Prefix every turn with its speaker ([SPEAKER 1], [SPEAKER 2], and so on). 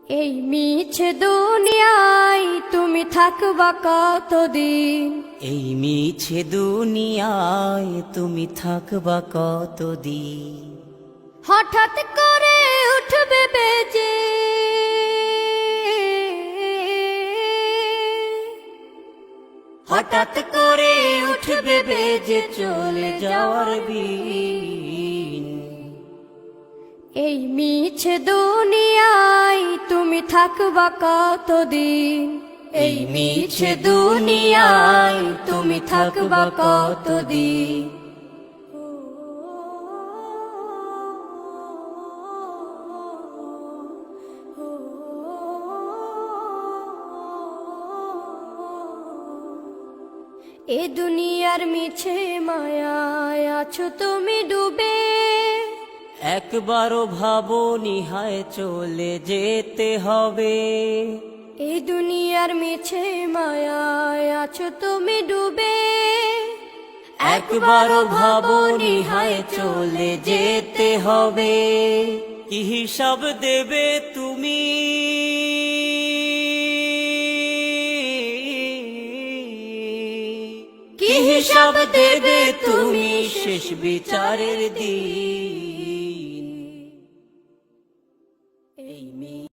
[SPEAKER 1] এই মিছে দুনিয়ায় তুমি থাকবা কতদিন?
[SPEAKER 2] এই মিছে দুনিয়ায় তুমি থাকবা কতদিন?
[SPEAKER 1] হঠাৎ করে উঠবে বেজে
[SPEAKER 2] হঠাৎ করে উঠবে বেজে চলে যাওয়ার বিন।
[SPEAKER 1] এই মিছে দুনিয়ায় তুমি থাকবা কতদিন?
[SPEAKER 2] এই মিছে দুনিয়ায় তুমি থাকবা কতদিন?
[SPEAKER 1] এ দুনিয়ার মিছে মায়ায় আছো তুমি ডুবে,
[SPEAKER 2] একবারও ভাবনি হায় চলে যেতে হবে।
[SPEAKER 1] এই দুনিয়ার মিছে মায়ায় আছো তুমি ডুবে,
[SPEAKER 2] একবারও ভাবনি হায় চলে যেতে হবে। কি হিসাব দেবে তুমি? কি হিসাব দেবে তুমি শেষ বিচারের দিন?